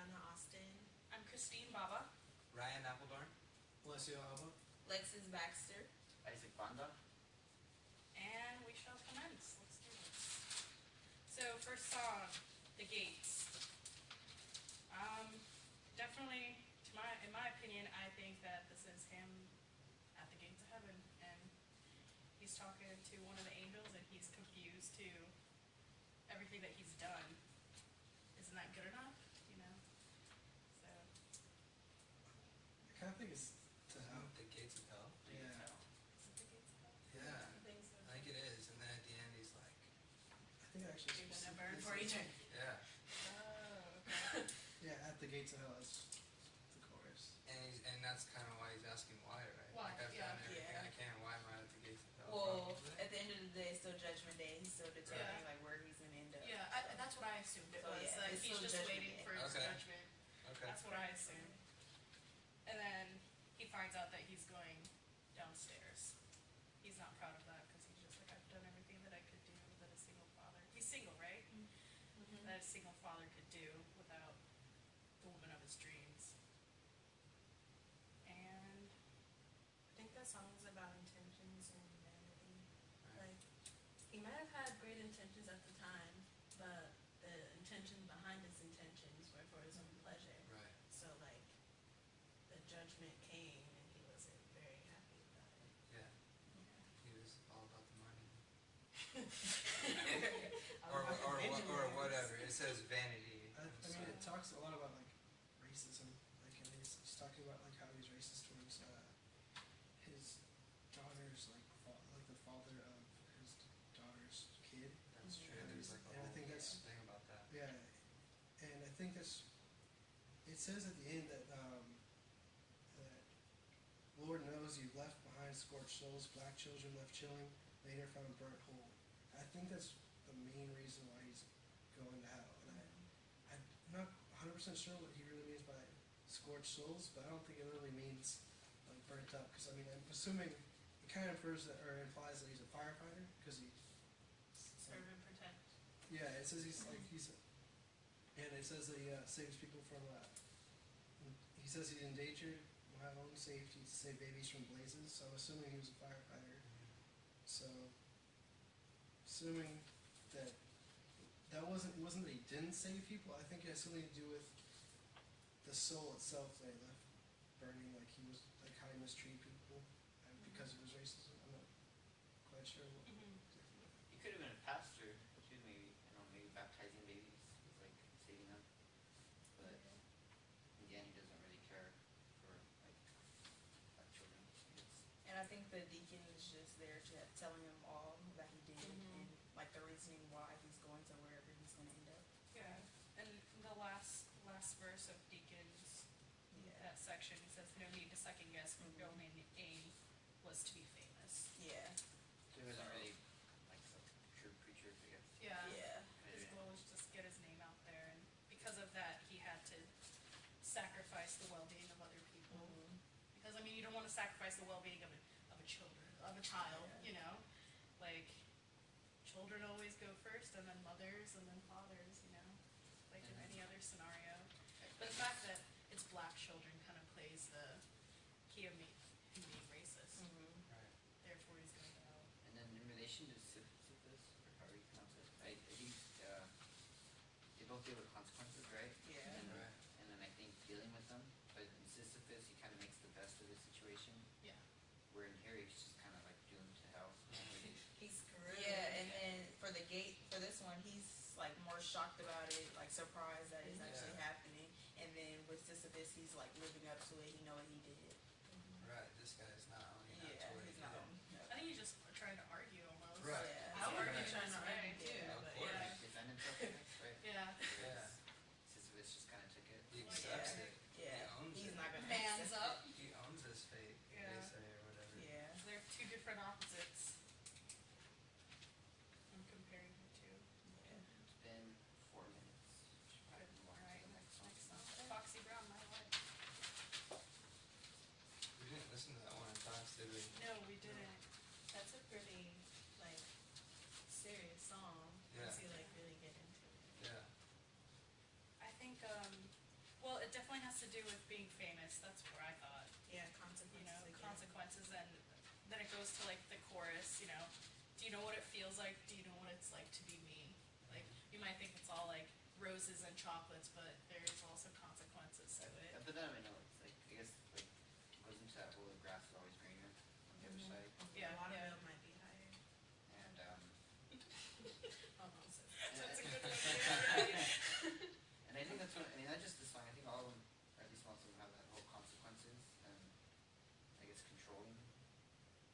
Brianna Austin. I'm Christine Baba. Ryan Appledorn. Alessio Alba. Lexis Baxter. Isaac Banda. And we shall commence. Let's do this. So first song, The Gates. Definitely, in my opinion, I think that this is him at the gates of heaven, and he's talking to one of the angels, and he's confused to everything that he's done. Isn't that good enough? You know. So. I kind of think it's to hell. The gates of hell. Yeah. Is it the gates of hell? Yeah, I think so. I think it is. And then at the end, he's like, I think actually. You're gonna burn for eternity. yeah. Oh, okay. Yeah, at the gates of hell is the chorus. And that's kind of why he's asking why, right? Why, Like I've yeah. done everything Yeah. I can. Why am I at the gates of hell? Well, Probably. at the end of the day, it's still Judgment Day. He's still determining Yeah. like where he's gonna end up. Yeah, that's what I assumed it So, was. yeah, Like it's he's still just judgment waiting day. for his Okay. judgment. Okay. That's what I assumed. And then he finds out that he's going downstairs. He's not proud of that because he's just like, I've done everything that I could do that a single father. He's single, right? Mm-hmm. That a single father could do without the woman of his dreams. And I think that song is about intentions and humanity. Right. Like, he might have had great intentions at the time, but the intention behind his intentions were for his own pleasure. Right. So, like, the judgment came and he wasn't very happy about it. Yeah. He was all about the money. I Or, don't know or, if or, it's or mentioned whatever. It says vanity. I mean, it talks a lot about like racism. Like, and he's talking about like how he's racist towards his daughter's like the father of his daughter's kid. That's true. And There's like a I whole think that's thing about that. yeah, and I think that's. It says at the end that that Lord knows you've left behind scorched souls, black children left chilling, later found burnt whole. I think that's the main reason why he's going to hell. And I'm not 100% sure what he really means by scorched souls, but I don't think it really means like burnt up. Because I mean, I'm assuming it kind of infers that or implies that he's a firefighter because he. serve and protect. Yeah, it says he's like he's, and it says that he saves people from. He says he's endangered my own safety to save babies from blazes. So I'm assuming he was a firefighter. So, assuming that wasn't that he didn't save people. I think it has something to do with the soul itself that he left burning, like he was like how he mistreated people, and because of his racism. I'm not quite sure what. He could have been a pastor too, maybe. I don't know, maybe baptizing babies is like saving them. But in the end, he doesn't really care for like black children. And I think the deacon is just there to telling him all that he did and like the reasoning why he's going to wherever he's going to end up. Yeah. And the last verse of Deacons, that section, it says, no need to second guess, your only aim was to be famous. Yeah. So he wasn't really like a true preacher, I guess. Yeah. Yeah. His goal was just get his name out there, and because of that, he had to sacrifice the well-being of other people. Because I mean, you don't want to sacrifice the well-being of a child, you know, like children always go first, and then mothers, and then fathers, you know, like in any other scenario. But the fact that it's black children kind of plays the key of him being racist. Right. Therefore, he's going to hell. And then in relation to Sisyphus, or however you pronounce it, I think they both deal with consequences, right? Yeah. Right. And then I think dealing with them. But in Sisyphus, he kind of makes the best of the situation. Yeah. Where in here, he's just kind of like doomed to hell. He's screwed. Yeah, and then for this one, he's like more shocked about it, like surprised that it's actually happening. And then with Sisyphus, he's like living up to it. He know what he did. Right. This guy's not owning up to what he he's did. not. I think he's just trying to argue almost. Right. Yeah. I would be Right. trying to Right. argue too, Yeah, of but course. yeah. Defend himself, right? Yeah. Yeah. Sisyphus just kind of took it. He accepts it. Yeah. He owns He's it. not gonna Man's accept up. He owns his fate, Yeah. they say, or whatever. it. Yeah. They're two different opposites. I'm comparing the two. It's been 4 minutes. We should probably move on Alright, to the next one. next song. Foxy Brown, My Life. We didn't listen to that one in class to do with being famous. That's where I thought, Yeah, you consequences. know, again. consequences, and then it goes to like the chorus, you know, do you know what it feels like? Do you know what it's like to be me? Like, you might think it's all like roses and chocolates, but there's also consequences to it. Yeah, but then I know it's like, I guess, like, goes into that whole grass is always greener on the other Mhm. side. Yeah, The water yeah. bill might be higher. And, Almost. That's a good one. Yeah, and I think that's what, I mean, not just this song, I think all of them, or at least most of them have that whole consequences and, I guess, controlling,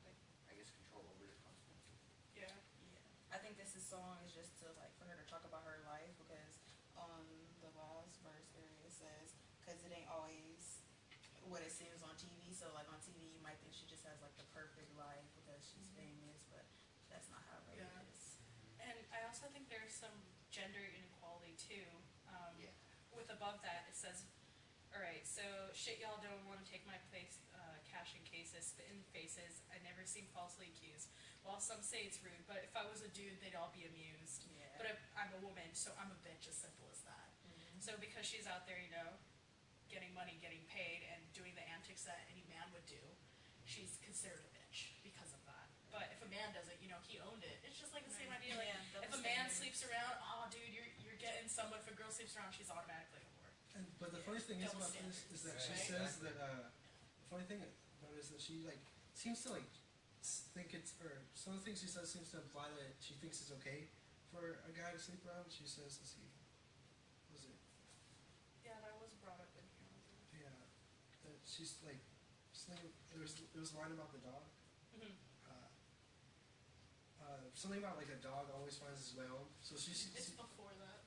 like, I guess control over the consequences. yeah. Yeah, I think this song is just to like for her to talk about her life because on the last verse area it says, "Cause it ain't always what it seems on TV." So like on TV you might think she just has like the perfect life because she's famous, but that's not how it really Yeah. is. And I also think there's some gender inequality too. Yeah. With above that, it says, alright, so shit y'all don't want to take my place, cash in cases, spit in faces, I never seem falsely accused. While some say it's rude, but if I was a dude, they'd all be amused. Yeah. But if I'm a woman, so I'm a bitch, as simple as that. Mhm. So because she's out there, you know, getting money, getting paid, and doing the antics that any man would do, she's considered a bitch because of that. But if a man does it, you know, he owned it. It's just like the same Right. idea, like, Yeah, if double a man standard. sleeps around, oh dude, you're getting someone. If a girl sleeps around, she's automatically a whore. But the funny thing is Double about this is that she standards, says right? that the funny thing about it is that she like seems to like think it's, or some of the things she says seems to imply that she thinks it's okay for a guy to sleep around. She says, let's see, was it? Yeah, that was brought up in here. Yeah, that she's like there was a line about the dog. Mm-hmm. Something about like a dog always finds his way home. So she's It's before that.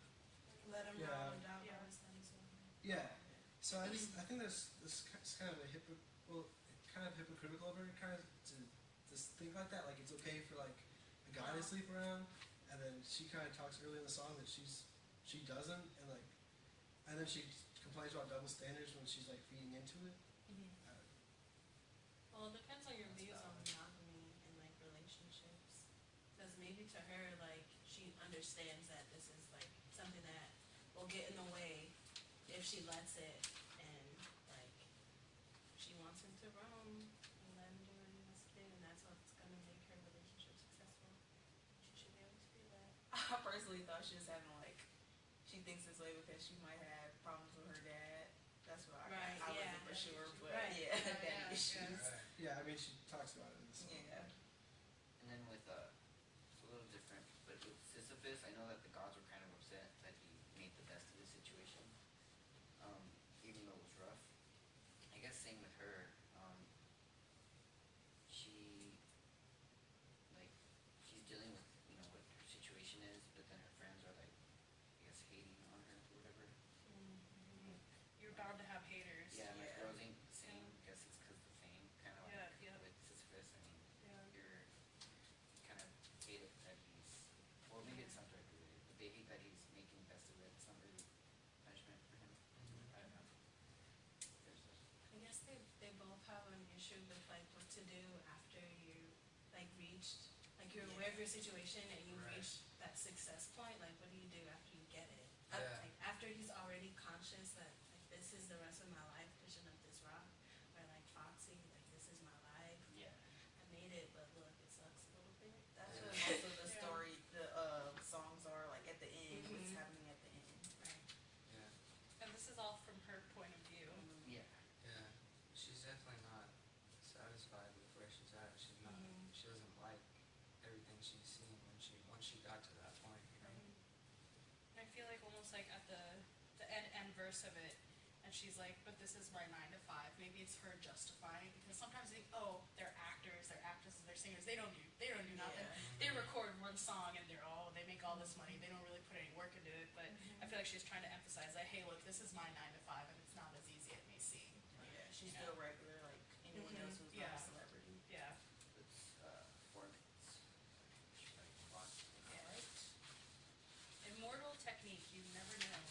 Let him Yeah. roam, dog Yeah. always finds him. yeah. So I think that's kind of a kind of hypocritical of her, kind of to just think like that. Like it's okay for like a guy to sleep around, and then she kind of talks early in the song that she doesn't, and then she complains about double standards when she's like feeding into it. Mm-hmm. Well, it depends on your That's views on valid. monogamy and like relationships. Because maybe to her, like, she understands that this is like something that will get in the way if she lets it, and like she wants him to roam and let him do what he wants to do, and that's what's gonna make her relationship successful. She should be able to do that. I personally thought she was having like she thinks this way because she might have problems with her dad. That's what Right, I yeah. wasn't for sure, but Right. yeah, Yeah, daddy yeah, issues. Right. Yeah, I mean she talks about it in the song. Yeah. And then with, it's a little different, but with Sisyphus, I know that the gods were kind of upset that he made the best of the situation, even though it was rough. I guess same with her, she, like, she's dealing with, you know, what her situation is, but then her friends are like, I guess hating on her or whatever. Mm-hmm. You're bound to have haters. Yeah, my Yeah. girls ain't the same, I guess it's cause the fame, kinda like Yeah, yeah. with Sisyphus, I mean, Yeah. you kind of hate it that he's, well, maybe it's not directly related, but they hate that he's making the best of it. It's not really punishment for him. I don't know. There's a, I guess they both have an issue with like what to do after you like reached, like you're aware of your situation and you've Right. reached that success point. Like what do you do after you get it? Yeah. Like after he's already conscious that like this is the rest of my life pushing up this rock, or like Foxy, like this is my life. yeah. I made it, but look, it sucks a little bit. That's Yeah. what most of the Yeah. story, the songs are like at the end. What's Mhm. happening at the end? Right. Yeah. And this is all from her point of view. Yeah. Yeah. She's definitely not satisfied with where she's at. She's not. Mhm. She doesn't like everything she's seen once she got to that point. You know. And I feel like almost like at the end verse of it, and she's like, but this is my 9 to 5. Maybe it's her justifying, because sometimes they think, oh, they're actors, they're actresses, they're singers. They don't do nothing. Yeah. They record one song and they make all this money. They don't really put any work into it. But I feel like she's trying to emphasize that, hey, look, this is my 9 to 5, and it's not as easy as it may seem. Yeah, she's Yeah. still regular like anyone Mhm. else who's not Yeah. a celebrity. Yeah. It's, 4 minutes. Should I move on? Alright. Immortal technique, you never know.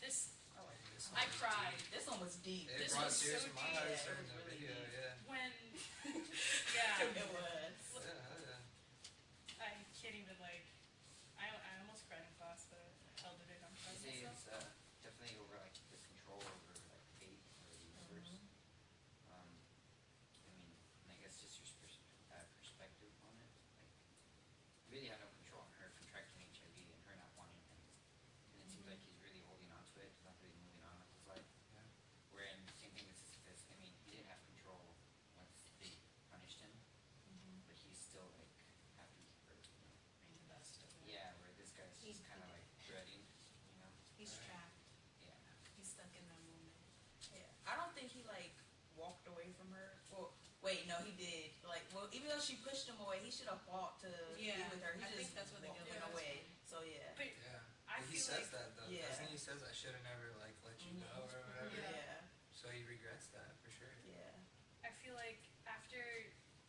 This, I like This I one was cried. deep. this one was deep. It This brought was tears so to my deep. eyes Yeah, it during was the really video. deep. Yeah. when, yeah. It was. Yeah. Yeah. I can't even like. I almost cried in class, but I held it in. I'm proud You of say myself. it's, definitely over, like, the control over, like, Wait, no, he did. Like, well, even though she pushed him away, he should have fought to Yeah, be with her. He I just think that's what they went get away. So yeah. But Yeah. I But he feel says like, that though. Yeah. Doesn't he? He says I should have never like let you go or whatever. Yeah. So he regrets that for sure. Yeah. I feel like after,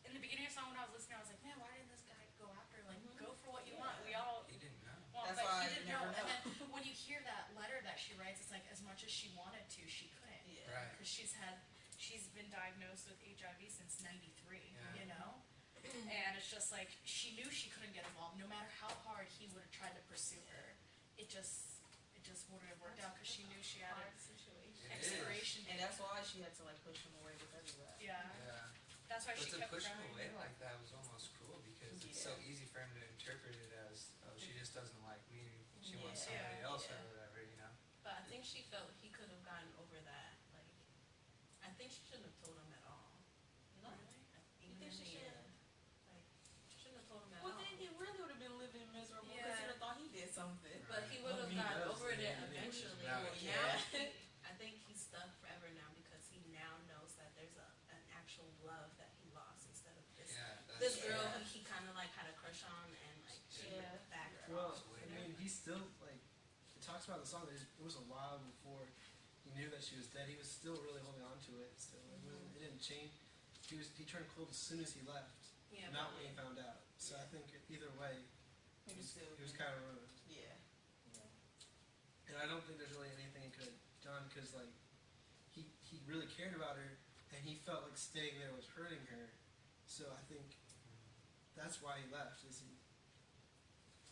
in the beginning of the song when I was listening, I was like, man, why didn't this guy go after her? Like, go for what you want. We all He didn't know. want, That's but why he I didn't never know. And know. then when you hear that letter that she writes, it's like as much as she wanted to, she couldn't. Yeah. Right. Because she's been diagnosed with HIV since '93, Yeah. you know? And it's just like, she knew she couldn't get involved, no matter how hard he would have tried to pursue her. It just wouldn't have worked out because she knew she had Hard an situation. It is. expiration And date. that's why she had to like push him away because of that. Yeah, Yeah. that's why But she to kept push him crying. away like that was almost cruel because it's so Yeah. easy for him to interpret it as, oh, she just doesn't like me. She wants Yeah. somebody else or Yeah. whatever, you know. But I think she felt he could have gotten over that. Like, I think she shouldn't have told him at all. No. Even think in she the should? end. Like, she shouldn't have told him at Well, all. then he really would have been living miserable because Yeah. he'd have thought he did something. But he would Well, have he gotten does, over it yeah, eventually. Now But he now, can. I think he's stuck forever now because he now knows that there's an actual love that he lost instead of this Yeah. That's this true. girl Yeah. who he kind of like had a crush on and like she Yeah. back her Well, off. I mean, he's still like it talks about in the song that it was a while before he knew that she was dead. He was still really holding on to it. Still, it didn't change. He turned cold as soon as he left, Yeah, not but when he found out. So I think either way, He was still. he was kind of ruined. Yeah. And I don't think there's really anything he could have done because like he really cared about her and he felt like staying there was hurting her. So I think that's why he left. Is he?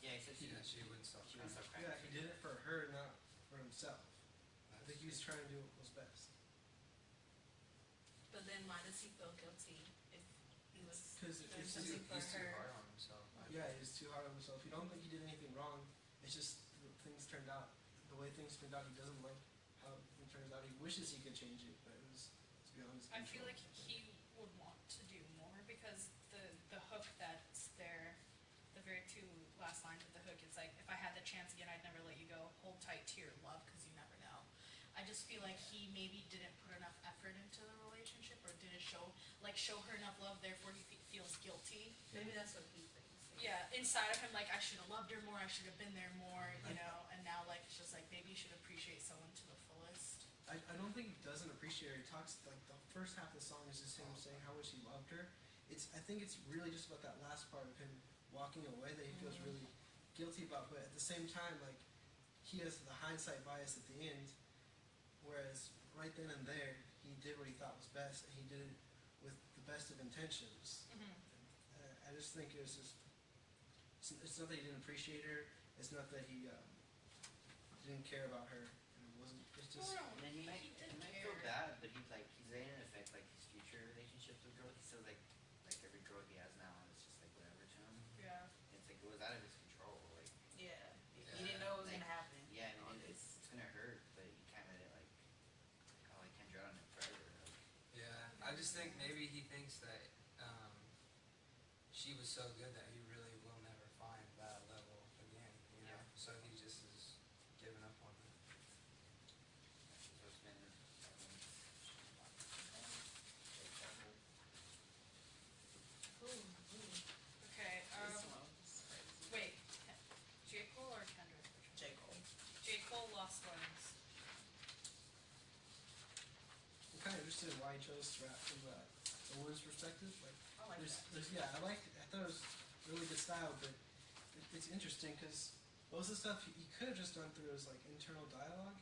Yeah, he said Yeah, she wouldn't stop she crying. wouldn't stop crying. Yeah, he did it for her, not for himself. I think he was trying to do what was best. But then why does he feel guilty if he was Because doing it's something for He's too her? hard on himself. yeah, he's too hard on himself. You don't think he did anything wrong. It's just things turned out the way things turned out. He doesn't like how it turns out. He wishes he could change it, but it was to be honest. I feel like he would want to do more because the hook that's there, the very two last lines of the hook, it's like, if I had the chance again, I'd never let you go. Hold tight to your love because you never know. I just feel like he maybe didn't put enough effort into the relationship or didn't show her enough love, therefore he feels guilty. Maybe that's what he thinks. Yeah, inside of him, like, I should have loved her more, I should have been there more, you know, and now, like, it's just like, maybe you should appreciate someone to the fullest. I don't think he doesn't appreciate her. He talks like the first half of the song is just him saying how much he loved her. I think it's really just about that last part of him walking away that he feels really guilty about. But at the same time, like he has the hindsight bias at the end, whereas right then and there he did what he thought was best, and he did it with the best of intentions. I just think it was just. It's not that he didn't appreciate her. It's not that he didn't care about her. And it wasn't. It's just. No, And then he might didn't feel care. bad, but he's saying it affect like his future relationships with girls. He says like every girl he has now, it's just like whatever to him. Yeah. It's like it was out of his control. Like Yeah. He didn't know it was Like, gonna happen. yeah, I on mean this. it's gonna hurt, but you can't let it like oh I can't drown in it forever. Like, Yeah, I just think maybe he thinks that she was so good that he really will never find that level again, you know? Yeah. So he just is giving up on it. so it's been. Okay, This one was crazy. wait, J. Cole or Kendrick? Which one? J. Cole. J. Cole, Lost Ones. I'm kind of interested in why he chose to rap from a woman's perspective. Like, I like that. yeah, I thought it was really good style, but it's interesting because most of the stuff he could have just done through his like internal dialogue,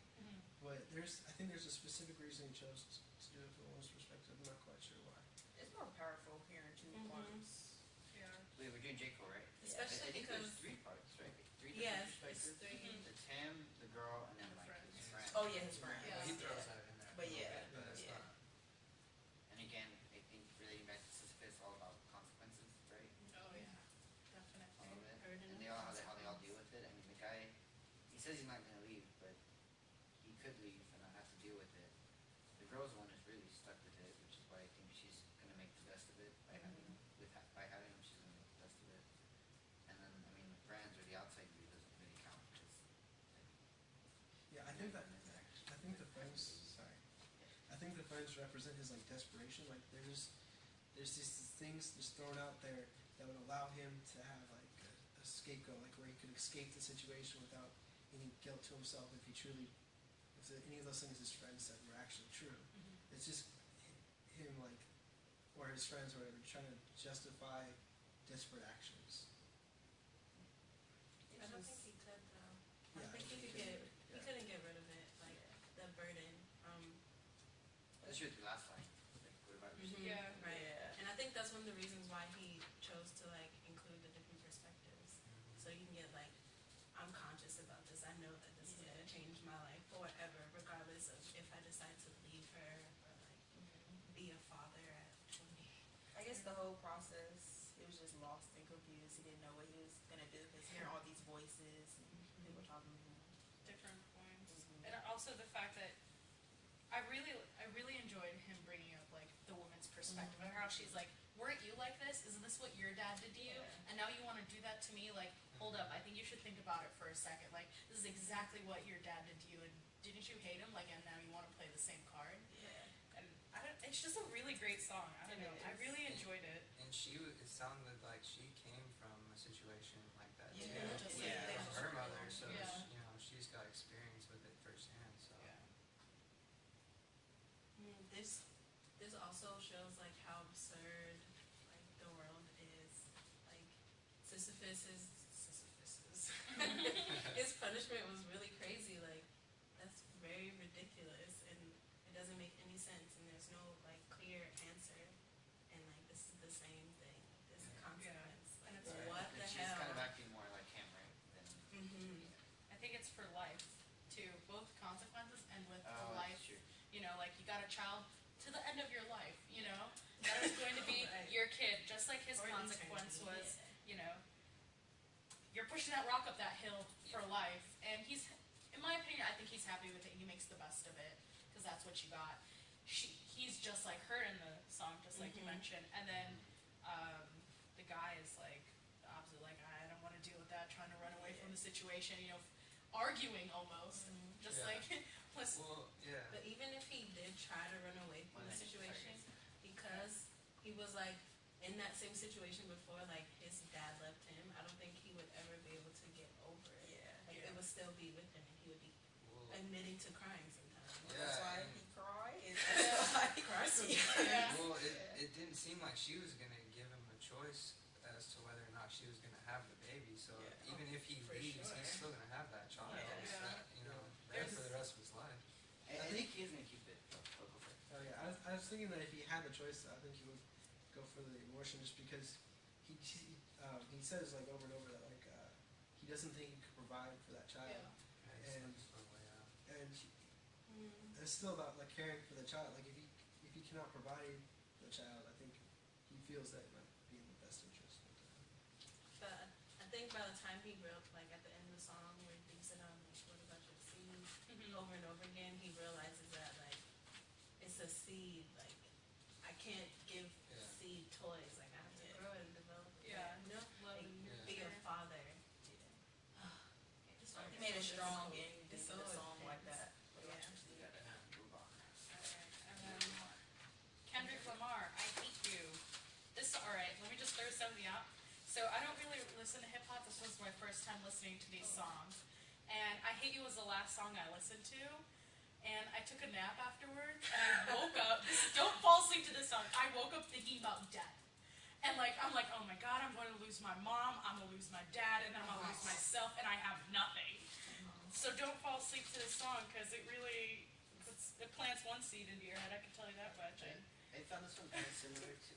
but I think there's a specific reason he chose to do it from a woman's perspective. I'm not quite sure why. It's more powerful hearing two parts. Yeah. Wait, we're doing J Cole, right? Especially I think because there's 3 parts, right? 3 different yes, it's perspectives. three. It's him, the girl, and then And the like his friends. friend. Oh yeah, his friend. Yeah. He throws Yeah. that in there. But yeah, But it's yeah. not. And again, I think relating back to Sisyphus, all about consequences, right? Oh yeah, definitely. All of it. Heard And enough how they all deal with it. I mean, the guy, he says he's not gonna leave, but he could leave and not have to deal with it. The girl's the one who's really stuck with it, which is why I think she's gonna make the best of it by having him. By having him, she's gonna make the best of it. And then, I mean, the friends or the outside view doesn't really count because. Yeah, I think the friends. Sorry, I think the friends represent his like desperation. Like there's these things just thrown out there that would allow him to have like a scapegoat, like where he could escape the situation without any guilt to himself if he truly, if any of those things his friends said were actually true. Mhm. It's just him like, or his friends or whatever, trying to justify desperate actions. I don't think he could though. I Yeah, think he could couldn't get, do it. he couldn't get rid of it, like the burden. That's true with the last line. Like, what about Mhm. Yeah. Right. Yeah. And I think that's one of the reasons why he chose to like include the different perspectives. So you can get like, I'm conscious about this. I know that this is Yeah. gonna change my life forever, regardless of if I decide to leave her or like be a father at 20. I guess the whole process, he was just lost and confused. He didn't know what he was gonna do because hearing all these voices and people talking to him. Different points. Mhm. And also the fact that I really enjoyed him bringing up like the woman's perspective of how she's like, weren't you like this? Isn't this what your dad did to you? Yeah. And now you want to do that to me? Like, hold up, I think you should think about it for a second. Like, this is exactly what your dad did to you, and didn't you hate him? Like, and now you want to play the same card? Yeah. And it's just a really great song. I don't It know. I is. really enjoyed it. And it sounded like she came from a situation like that too. Yeah. Just Yeah. like From her mother, so Yeah. she's got experience with it firsthand. So Yeah. This also shows like how absurd like the world is. Like Sisyphus's his punishment was really crazy. Like that's very ridiculous, and it doesn't make any sense. And there's no like clear answer. And like this is the same thing. This Yeah. consequence. And Like it's- what And the she's hell? kind of acting more like him, right? Than, Mhm. I think it's for life too, both consequences and with the oh, life. that's true. You know, like you got a child to the end of your life. You know, that is going to be Right. your kid, just like his Or consequence eternity, was. yeah. You know, you're pushing that rock up that hill for life, and he's, in my opinion, I think he's happy with it. He makes the best of it because that's what you got. He's just like her in the song, just like you Mhm. mentioned, and then the guy is like the opposite. Like I don't want to deal with that, trying to run away from the situation. You know, arguing almost, just Yeah. like let's. well, yeah. But even if he did try to run away from the situation, because he was like in that same situation before, like his dad left him, I don't think he would ever be able to get over it. Yeah. Like Yeah. it would still be with him, and he would be Well, admitting to crying sometimes. Yeah, That's why and- he cried. That's why he cried. Yeah. well, it didn't seem like she was gonna give him a choice as to whether or not she was gonna have the baby. So Yeah. even if he For leaves, sure. he's still gonna have that child. Yeah. It's Yeah. that, there for the rest of his life. I think he is gonna keep it. Oh, go for it. Oh yeah, I was thinking that if he had the choice, I think he would go for the abortion just because he says like over and over that like he doesn't think he could provide for that child, Yeah. Yeah, he's And- so way out. and Mm. it's still about like caring for the child. Like if he cannot provide the child, I think he feels that it might be in the best interest. But I think by the time he wrote, like at the end of the song where he said, like, what about your seed? Mhm. Over and over again, he realizes that like it's a seed. Like I can't give Yeah. seed toys. Like I have to Yeah. grow it and develop it. Yeah. You know, Love like and Yeah. be a nurture. father. He made a strong ending to It's the so song like intense. that. Yeah. We gotta move on. Alright, and then Kendrick Lamar, I Hate You. Alright, let me just throw something out. So I don't really listen to hip hop. This was my first time listening to these songs. And I Hate You was the last song I listened to. And I took a nap afterwards, and I woke up. Don't fall asleep to this song. I woke up thinking about death. And like, I'm like, oh my god, I'm going to lose my mom, I'm going to lose my dad, and then I'm going to lose myself, and I have nothing. So don't fall asleep to this song, because it really, it plants one seed into your head, I can tell you that much. And I found this one kind of similar to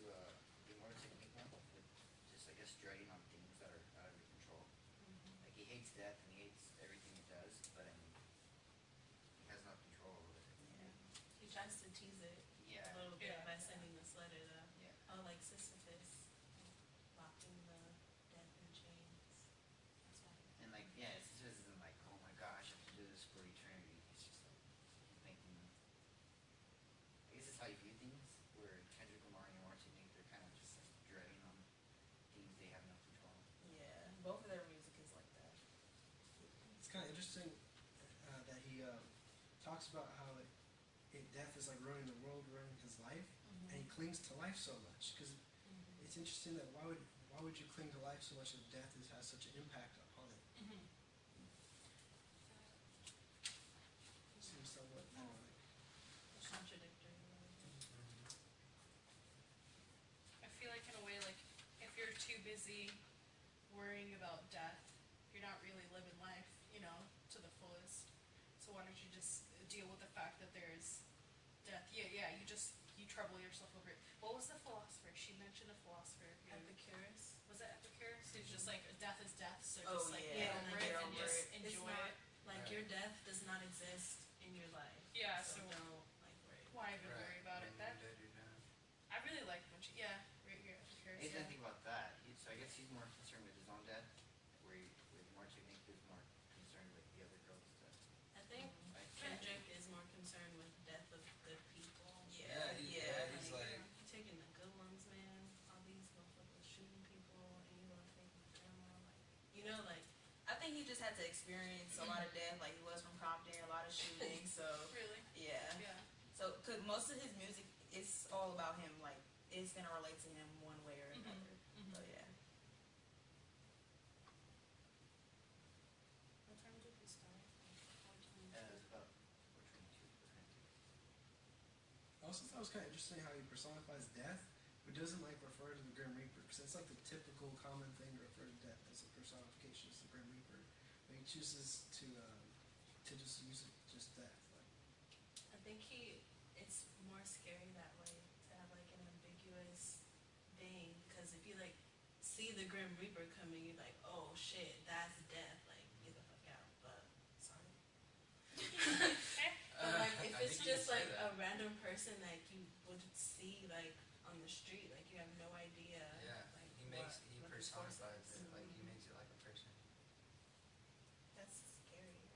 the more technique one, with just I guess dreading on things that are out of your control. Like he hates death and he hates everything it does, but I mean, he has no control over it. He tries to tease it Yeah. a little bit Yeah. by sending this letter though. Yeah. Oh, like Sisyphus, locked in the death and chains. That's why. And like, yeah, it's just isn't like, oh my gosh, I have to do this for eternity. It's just like he's making. I guess it's how you view things. Where Kendrick Lamar and Martin Technique, they're kind of just like dreading on things they have no control. Yeah, both of their music is like that. It's kind of interesting that he talks about how death is like ruining the world, ruining his life, and he clings to life so much. Because it's interesting that why would you cling to life so much if death has such an impact upon it? It seems somewhat ironic. Contradictory. I feel like in a way, like, if you're too busy worrying about death, you're not really living life, you know, to the fullest. So why don't you just deal with the fact that there's death? Yeah, you trouble yourself over it. What was the philosopher? She mentioned a philosopher. Epicurus. Was it Epicurus? Who's just like, death is death, so Oh, just like yeah. get over Get it and over just it. It's enjoy not it. like Right. your death does not exist in your life. Yeah, so so don't like worry. why even Right. worry about it? When That you're dead, you're done. I really like when she, yeah, right here, Epicurus. I didn't Yeah. think about that. So I guess he's more concerned with his own death, where Martin is more concerned with the other girl's death. I think Right? Kendrick is more concerned with death of good people. Yeah, he's Like, like, you taking the good ones, man. All these motherfuckers shooting people, and you gonna take my grandma, like. I think he just had to experience a lot of death. Like he was from Compton, a lot of shooting. So Really? yeah. Yeah. So cause most of his music is all about him. Like it's gonna relate to him one way or another. So yeah. What time did we start? It's about 4:22. I also thought it was kind of interesting how he personifies death, but doesn't like refer to the Grim Reaper, because it's like the typical common thing to refer to death as a personification, as the Grim Reaper. But he chooses to just use it just death. Like, I think it's more scary that way to have like an ambiguous thing, because if you like see the Grim Reaper coming, you're like, oh shit, that's death. Like, get the fuck out. But sorry. But like, if I it's think you just can say like that. a random person like you would see like on the street, like you have no idea. Yeah, Like he what this force personifies is. it, like he makes it like a person. That's scary.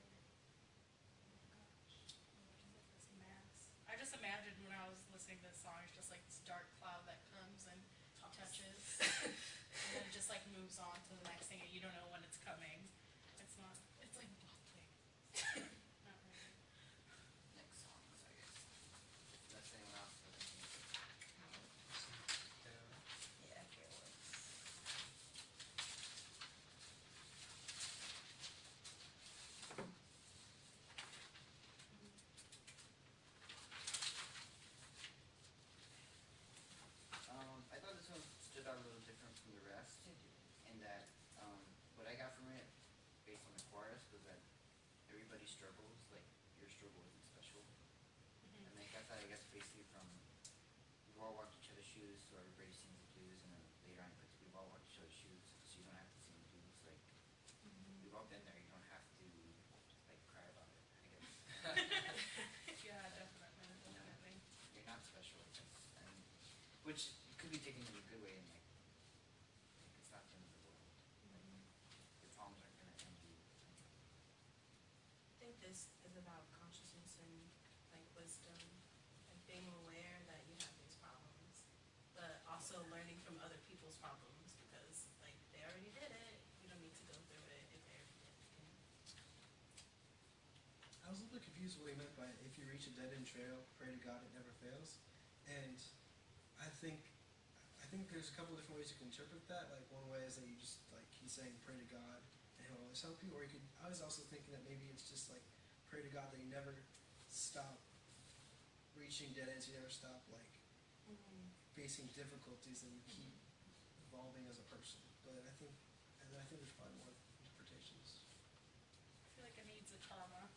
I just imagined when I was listening to this song, it's just like this dark cloud that comes and touches, and then it just like moves on to the next thing, and you don't know when it's coming. It's not. It's like nothing. Not really. Next songs, I guess. Unless anyone else has anything. Yeah, careless. I thought this one stood out a little different from the rest, in that what I got from it, based on the chorus, was that everybody struggles. Like your struggle isn't special. And they got that, I guess, basically from we've all walked each other's shoes, so everybody sings the blues, and then later on it puts we've all walked each other's shoes, so you don't have to sing the blues. Like we've all been there. You don't have to like cry about it. I guess. Yeah, definitely. You're not special, I guess. And which could be taken in a good way, and like it's not the end of the world. Like your problems aren't gonna end you. I think this is about consciousness and like wisdom, like being aware that you have these problems, but also learning from other people's problems, because like they already did it. You don't need to go through it if they already did it. I was a little bit confused what he meant by if you reach a dead end trail, pray to God it never fails. And I think there's a couple different ways you can interpret that. Like one way is that you just like he's saying pray to God and he'll always help you, or you could. I was also thinking that maybe it's just like pray to God that you never stop reaching dead ends, you never stop like facing difficulties, and you keep evolving as a person. But I think there's probably more interpretations. I feel like it needs a karma.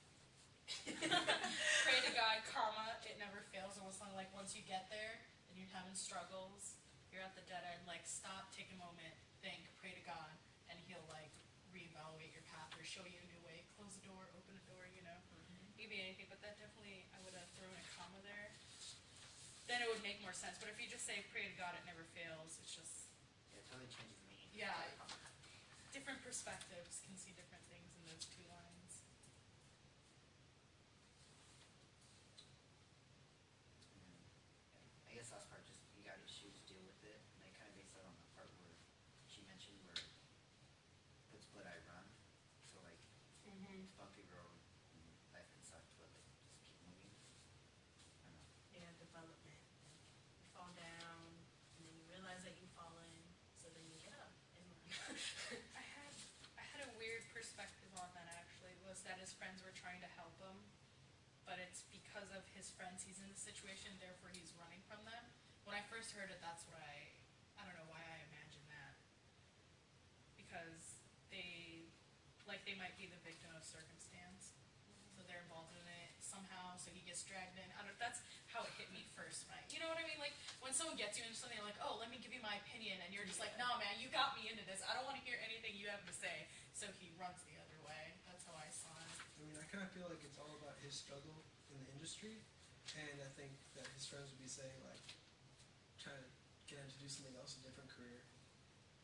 Pray to God, karma, it never fails. Almost like once you get there and you're having struggles, you're at the dead end, like stop, take a moment, think, pray to God, and he'll like reevaluate your path or show you a new way, close the door, open a door, you know. It could be anything, but that definitely, I would have thrown a comma there. Then it would make more sense. But if you just say pray to God, it never fails, it's just Yeah, it totally changes the meaning. Yeah. different perspectives can see different things in those two lines. I guess last part, just you got issues, deal with it. And I kind of based that on the part where she mentioned where puts blood I run. So like bumpy road, and life can suck, but like just keep moving. I don't know. Yeah, development. You fall his friends were trying to help him, but it's because of his friends he's in the situation, therefore he's running from them. When I first heard it, that's what I don't know why I imagined that. Because they might be the victim of circumstance. So they're involved in it somehow, so he gets dragged in. I don't, that's how it hit me first, right? You know what I mean? Like, when someone gets you into something, like, oh, let me give you my opinion, and you're just like, nah, man, you got me into this. I don't want to hear anything you have to say. So he runs the other way. That's how I saw it. I mean, I kind of feel like it's all about his struggle in the industry, and I think that his friends would be saying like, trying to get him to do something else, a different career.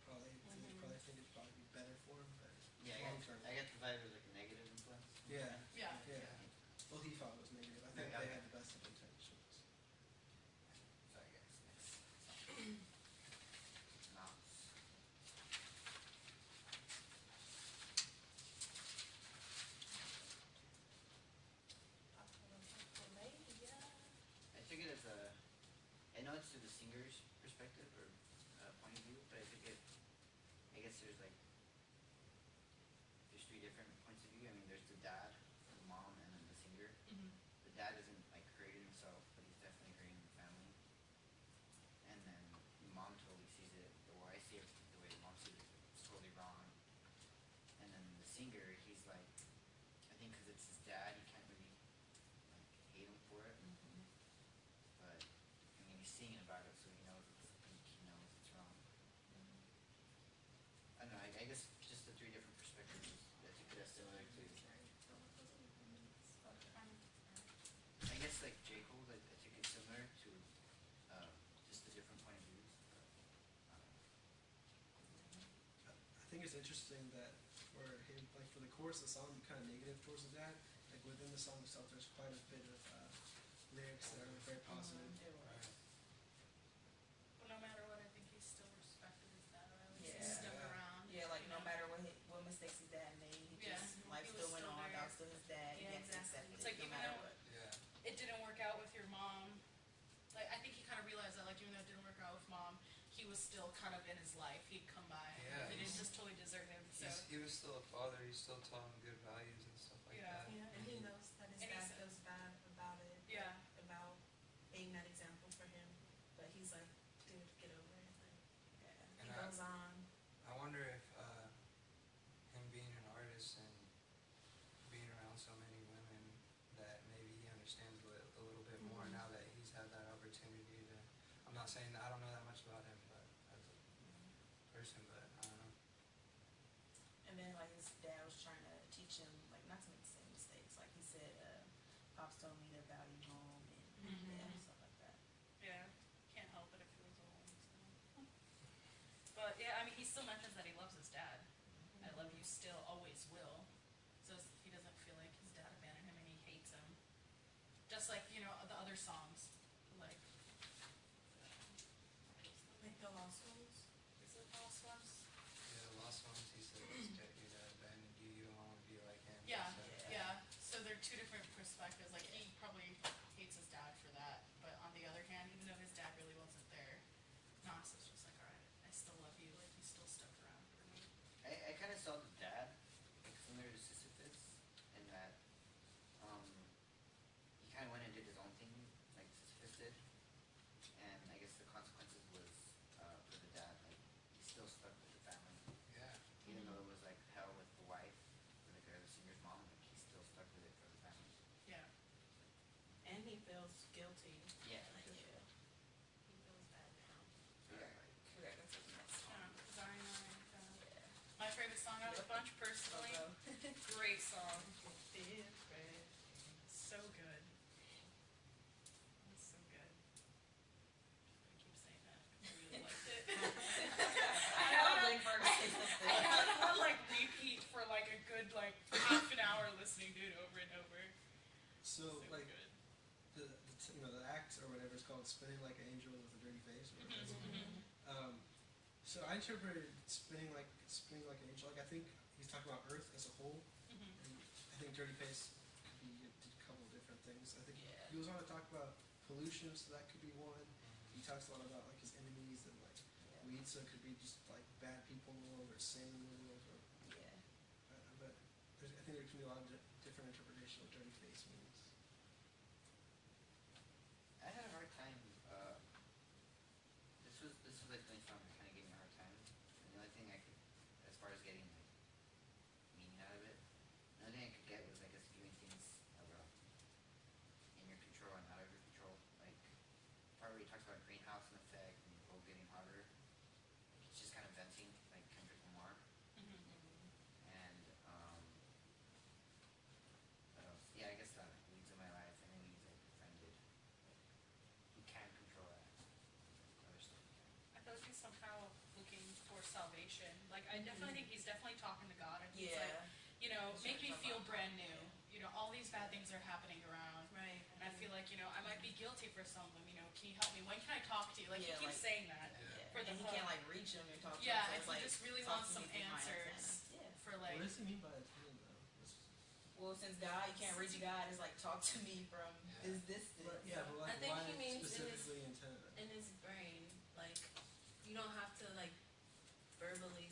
Probably, they probably think it'd probably be better for him, but Yeah, long term. I get the vibe it was like a negative influence. Yeah, Yeah. yeah. Well, he thought it was negative. I think Yeah, they okay. had the best of intentions. Sorry guys, next. No. I took it as a, I know it's through the singer's perspective or point of view, but I took it, I guess there's three different points of view. I mean, there's the dad, the mom, and then the singer. Mm-hmm. The dad isn't like hurting himself, but he's definitely hurting the family. And then the mom totally sees it, the way I see it, the way the mom sees it, it's totally wrong. And then the singer, he's like, I think because it's his dad, he can't really like hate him for it. But I mean, he's singing about it, so he knows it's wrong. I don't know. I guess just the three different perspectives. I think that's similar to. I guess like J. Cole, I think it's similar to just the different point of views. I think it's interesting that for him, like for the chorus of the song, be kind of negative towards the dad. Like within the song itself, there's quite a bit of lyrics that are very positive. Right. But no matter what, I think he still respected his dad. Or at least he Yeah. stuck Yeah. around. Yeah, like you no know? matter what mistakes his dad made, he Yeah, just he life was still went still on. there. That was still his dad. He Yeah, had to accept exactly. it It's like no even matter though- what. Yeah. It didn't work out with your mom. Like, I think he kind of realized that, like, even though it didn't work out with mom, he was still kind of in his life. He'd come by. Yeah, He didn't he's- just totally desert him. So, He was still a father. He's still taught him good values and stuff like Yeah. that. Yeah, and he knows that his And dad he's- feels bad about it. Yeah. About being that example for him. But he's like, dude, get over it. Like, Yeah. he And goes on. I wonder if him being an artist and being around so many women that maybe he understands a little bit more now that he's had that opportunity to. I'm not saying that I don't know that much about him, but as a person, but I don't know. And then like his dad was trying to teach him like not to make the same mistakes. Like he said, pops told me to value home and yeah, stuff like that. yeah, can't help it if he was old. So. But, yeah, I mean, he still mentions that he loves his dad. I love you still, always will. So he doesn't feel like his dad abandoned him and he hates him. Just like, you know, the other songs. Like, Like the lost ones. is it Lost Ones? Yeah, the last ones he said was your dad abandoned you. You don't want to be like him. Yeah, So, yeah. So they're two different perspectives. Like, he probably hates his dad for that. But on the other hand, even though his dad really wasn't there, Nas is just like, alright, I still love you. Like, you still stuck around for me. I kind of saw the dad like similar to Sisyphus in that he kind of went and did his own thing like Sisyphus did, and I guess the consequences was for the dad like he still stuck with the family Yeah. even though it was like hell with the wife or like the singer's mom, like he still stuck with it for the family. Yeah. And he feels guilty. Yeah. Like, Yeah. he feels bad now. So yeah, like We gotta go to the next Yeah, song. 'cause I know, Yeah. my favorite song out of the bunch, personally. Great song. Different. So good. It's so good. I keep saying that because I really liked it. I know Blake Ferguson said I that. had it on like repeat for like a good like half an hour listening to it over and over. So So like good. the act or whatever is called "Spinning Like an Angel with a Dirty Face." Or whatever it's called. So I interpreted spinning like an angel. Like I think he's talking about Earth as a whole, Mhm. and I think Dirty Face could be a couple of different things. I think Yeah. he was on to talk about pollution, so that could be one. He talks a lot about like his enemies and like Yeah. weed, so it could be just like bad people in the world or sin in the world. Or, Yeah. but I think there can be a lot of different different interpretation of dirty face means. I had a hard time. This was like the song that kind of gave me a hard time. And the only thing I could, as far as getting like meaning out of it, the only thing I could get was I guess viewing things that were in your control and out of your control. Like part where he talks about greenhouse and effect and the world getting hotter. Like he's just kind of venting, like Kendrick Lamar. And what else? Yeah, I guess leads in my life, and then he's like befriended. Like, you can't control that. Other stuff you can. I thought he's somehow looking for salvation. Like, I definitely think he's definitely talking to God, and he's like, Yeah. you know, He's make trying me to talk feel about brand God, new. yeah. You know, all these bad things are happening around. Right. And I feel like, you know, I might be guilty for some of them, you know, can you help me? When can I talk to you? Like, Yeah, he keeps like- saying that. Yeah. For the And he hook. can't like reach him and talk to Yeah, him. and So he it's just really talk wants to some me through my answers antenna. Yeah. for like, What does he mean by attendant though? Well, since God, you can't reach God, it's like talk to me from this distance. But, yeah, but like I think why he means in his- specifically antenna? In his brain, like, you don't have to like verbally